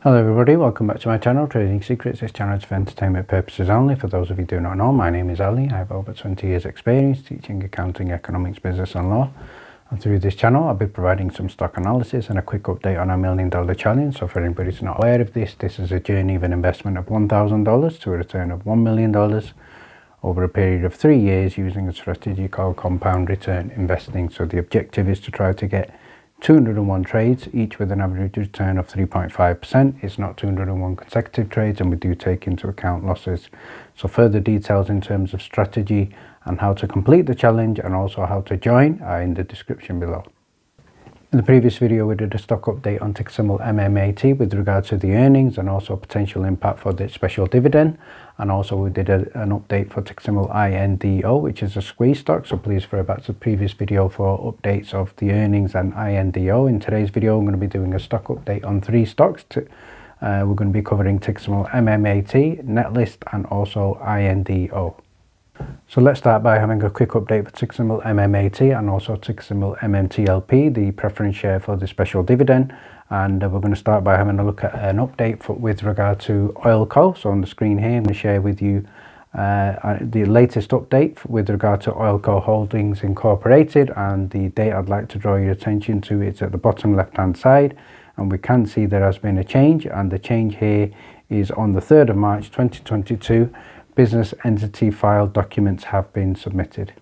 Hello everybody, welcome back to my channel, Trading Secrets. This channel is for entertainment purposes only. For those of you who do not know, my name is Ali. I have over 20 years experience teaching accounting, economics, business and law. And through this channel, I'll be providing some stock analysis and a quick update on our $1 million challenge. So for anybody who's not aware of this, this is a journey of an investment of $1,000 to a return of $1 million over a period of 3 years using a strategy called compound return investing. So the objective is to try to get 201 trades, each with an average return of 3.5%. It's not 201 consecutive trades, and we do take into account losses. So further details in terms of strategy and how to complete the challenge and also how to join are in the description below. In the previous video, we did a stock update on ticker symbol MMAT with regard to the earnings and also potential impact for the special dividend. And also we did an update for ticker symbol INDO, which is a squeeze stock. So please refer back to the previous video for updates of the earnings and INDO. In today's video, I'm going to be doing a stock update on 3 stocks. We're going to be covering ticker symbol MMAT, NetList and also INDO. So let's start by having a quick update for ticker symbol MMAT and also ticker symbol MMTLP, the preference share for the special dividend. And we're going to start by having a look at an update with regard to Oilco. So on the screen here, I'm going to share with you the latest update with regard to Oilco Holdings Incorporated, and the date I'd like to draw your attention to is at the bottom left hand side, and we can see there has been a change, and the change here is on the 3rd of March 2022. Business entity file documents have been submitted.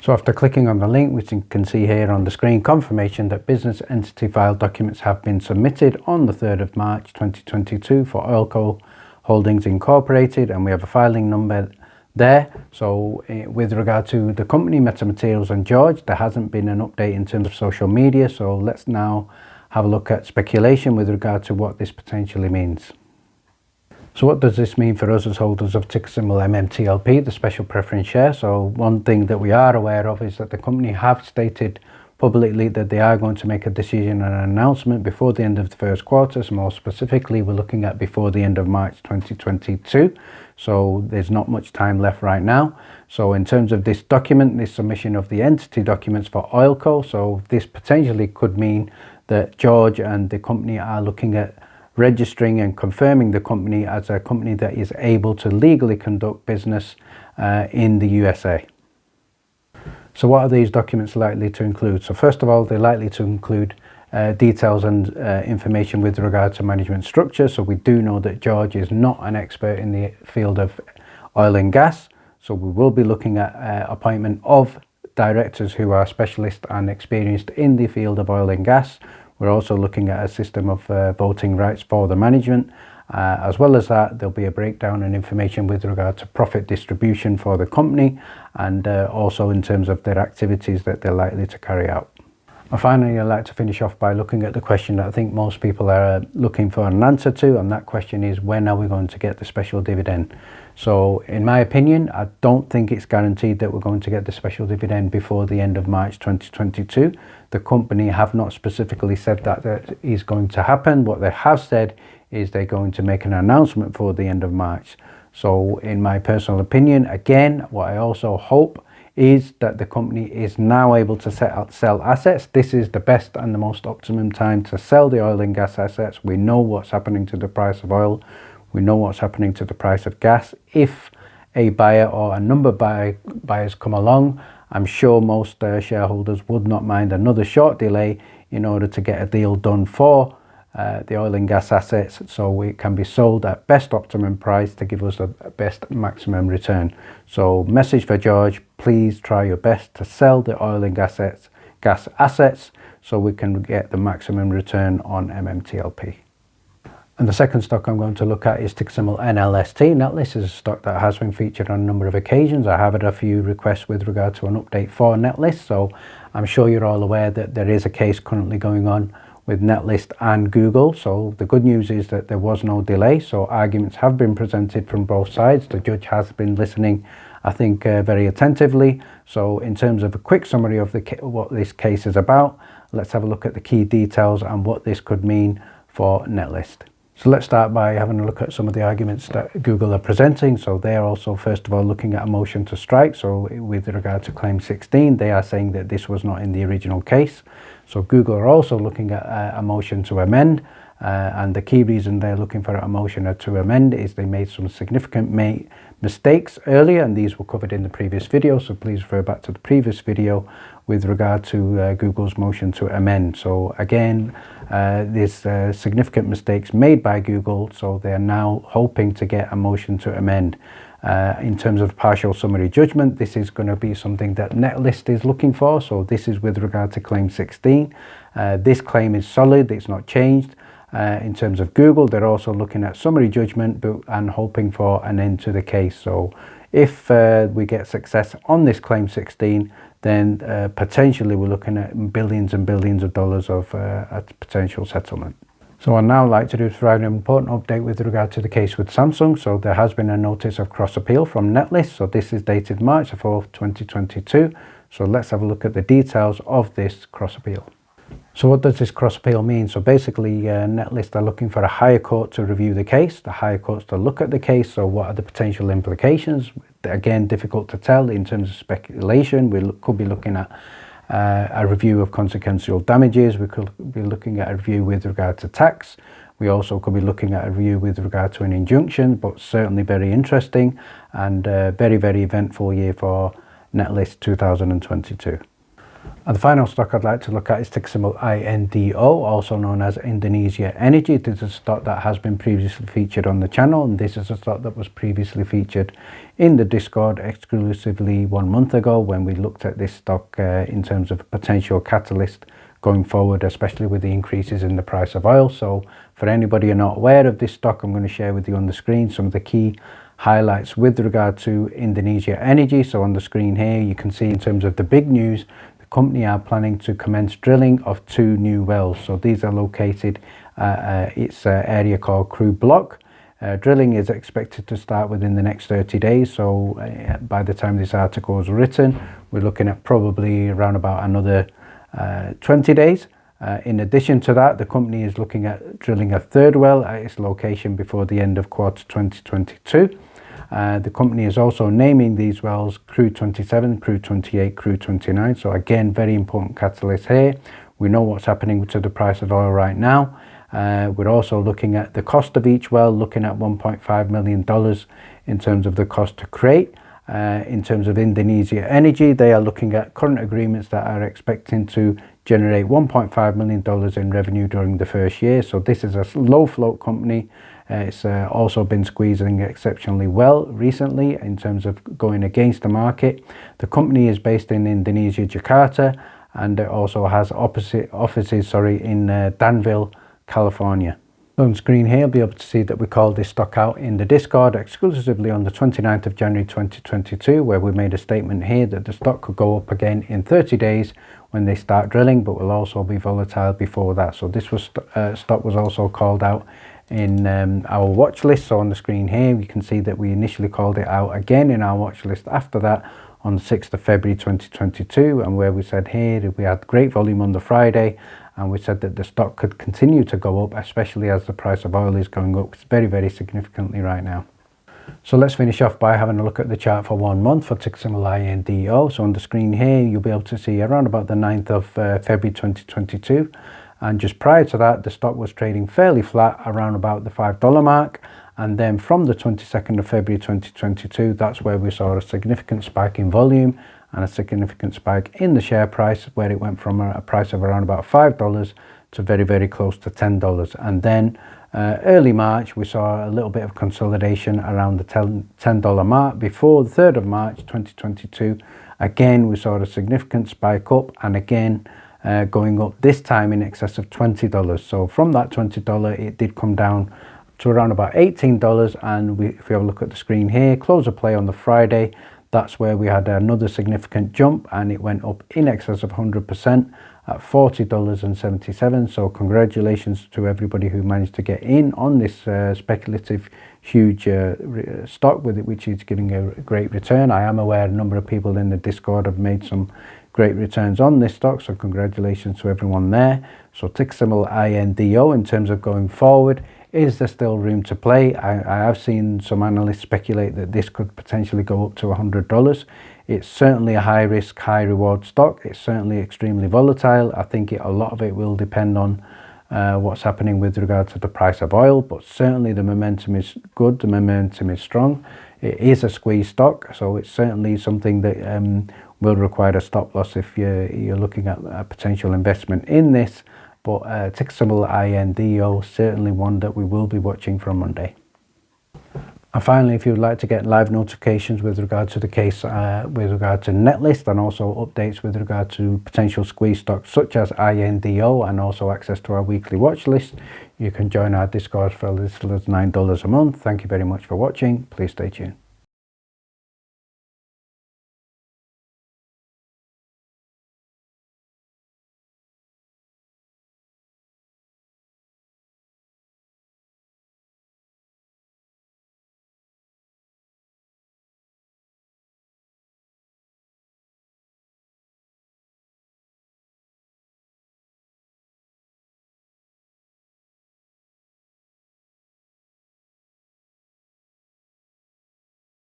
So after clicking on the link, which you can see here on the screen, confirmation that business entity file documents have been submitted on the 3rd of March 2022 for Oilco Holdings Incorporated, and we have a filing number there. So with regard to the company, Metamaterials and George, there hasn't been an update in terms of social media. So let's now have a look at speculation with regard to what this potentially means. So what does this mean for us as holders of ticker symbol MMTLP, the special preference share? So one thing that we are aware of is that the company have stated publicly that they are going to make a decision and an announcement before the end of the first quarter. So more specifically, we're looking at before the end of March 2022. So there's not much time left right now. So in terms of this document, this submission of the entity documents for Oilco, so this potentially could mean that George and the company are looking at registering and confirming the company as a company that is able to legally conduct business in the USA. So what are these documents likely to include? So first of all, they're likely to include details and information with regard to management structure. So we do know that George is not an expert in the field of oil and gas. So we will be looking at appointment of directors who are specialists and experienced in the field of oil and gas. We're also looking at a system of voting rights for the management. As well as that, there'll be a breakdown and information with regard to profit distribution for the company, and also in terms of their activities that they're likely to carry out. And finally, I'd like to finish off by looking at the question that I think most people are looking for an answer to, and that question is, when are we going to get the special dividend? So in my opinion, I don't think it's guaranteed that we're going to get the special dividend before the end of March 2022. The company have not specifically said that that is going to happen. What they have said is they're going to make an announcement for the end of March. So in my personal opinion, again, what I also hope is that the company is now able to sell assets. This is the best and the most optimum time to sell the oil and gas assets. We know what's happening to the price of oil. We know what's happening to the price of gas. If a buyer or a number of buyers come along, I'm sure most shareholders would not mind another short delay in order to get a deal done for the oil and gas assets, so it can be sold at best optimum price to give us a best maximum return. So message for George, please try your best to sell the oil and gas assets so we can get the maximum return on MMTLP. And the second stock I'm going to look at is ticker symbol NLST. NetList is a stock that has been featured on a number of occasions. I have had a few requests with regard to an update for NetList, so I'm sure you're all aware that there is a case currently going on with NetList and Google. So the good news is that there was no delay, so arguments have been presented from both sides. The judge has been listening, I think, very attentively. So in terms of a quick summary of what this case is about, let's have a look at the key details and what this could mean for NetList. So let's start by having a look at some of the arguments that Google are presenting. So they are also, first of all, looking at a motion to strike. So with regard to claim 16, they are saying that this was not in the original case. So Google are also looking at a motion to amend and the key reason they're looking for a motion to amend is they made some significant mistakes earlier, and these were covered in the previous video, so please refer back to the previous video with regard to Google's motion to amend. So again, there's significant mistakes made by Google, so they're now hoping to get a motion to amend. In terms of partial summary judgment, this is going to be something that NLST is looking for, so this is with regard to claim 16. This claim is solid, it's not changed. In terms of Google, they're also looking at summary judgment and hoping for an end to the case. So if we get success on this claim 16, then potentially we're looking at billions and billions of dollars of a potential settlement. So I'd now like to provide an important update with regard to the case with Samsung. So there has been a notice of cross appeal from NLST. So this is dated March 4th, 2022. So let's have a look at the details of this cross appeal. So what does this cross appeal mean? So basically NLST are looking for a higher court to review the case, the higher courts to look at the case. So what are the potential implications? Again, difficult to tell in terms of speculation. We could be looking at a review of consequential damages. We could be looking at a review with regard to tax. We also could be looking at a review with regard to an injunction, but certainly very interesting and very, very eventful year for NLST 2022. And the final stock I'd like to look at is ticker symbol INDO, also known as Indonesia Energy. This is a stock that has been previously featured on the channel, and this is a stock that was previously featured in the Discord exclusively 1 month ago when we looked at this stock in terms of potential catalyst going forward, especially with the increases in the price of oil. So for anybody who are not aware of this stock, I'm going to share with you on the screen some of the key highlights with regard to Indonesia Energy. So on the screen here, you can see in terms of the big news, company are planning to commence drilling of 2 new wells. So these are located its area called Crew Block. Drilling is expected to start within the next 30 days. So by the time this article is written, we're looking at probably around about another 20 days. In addition to that, the company is looking at drilling a 3rd well at its location before the end of quarter 2022. The company is also naming these wells Crew 27, Crew 28, Crew 29. So again, very important catalyst here. We know what's happening to the price of oil right now. We're also looking at the cost of each well, looking at $1.5 million in terms of the cost to create. In terms of Indonesia Energy, they are looking at current agreements that are expecting to generate $1.5 million in revenue during the first year. So this is a low float company. It's also been squeezing exceptionally well recently in terms of going against the market. The company is based in Indonesia, Jakarta, and it also has offices in Danville, California. On screen here, you'll be able to see that we called this stock out in the Discord exclusively on the 29th of January 2022, where we made a statement here that the stock could go up again in 30 days when they start drilling, but will also be volatile before that. So this was stock was also called out in our watch list. So on the screen here, you can see that we initially called it out again in our watch list after that on the 6th of February 2022, and where we said here that we had great volume on the Friday, and we said that the stock could continue to go up, especially as the price of oil is going up very, very significantly right now. So let's finish off by having a look at the chart for 1 month for ticker symbol INDO. So on the screen here, you'll be able to see around about the 9th of February 2022. And just prior to that, the stock was trading fairly flat around about the $5 mark. And then from the 22nd of February 2022, that's where we saw a significant spike in volume and a significant spike in the share price, where it went from a price of around about $5 to very, very close to $10. And then early March, we saw a little bit of consolidation around the $10 mark. Before the 3rd of March 2022, again, we saw a significant spike up, and again, going up this time in excess of $20. So from that $20, it did come down to around about $18. And if we have a look at the screen here, close of play on the Friday, that's where we had another significant jump, and it went up in excess of 100% at $40.77. So congratulations to everybody who managed to get in on this speculative huge stock with it, which is getting a great return. I am aware a number of people in the Discord have made some great returns on this stock, so congratulations to everyone there. So ticker symbol INDO. In terms of going forward, is there still room to play? I have seen some analysts speculate that this could potentially go up to $100. It's certainly a high risk, high reward stock. It's certainly extremely volatile. I think a lot of it will depend on what's happening with regard to the price of oil, but certainly the momentum is good, the momentum is strong. It is a squeeze stock, so it's certainly something that will require a stop loss if you're looking at a potential investment in this. But ticker symbol INDO, certainly one that we will be watching from Monday. And finally, if you would like to get live notifications with regard to the case, with regard to NetList, and also updates with regard to potential squeeze stocks such as INDO, and also access to our weekly watch list, you can join our Discord for as little as $9 a month. Thank you very much for watching. Please stay tuned.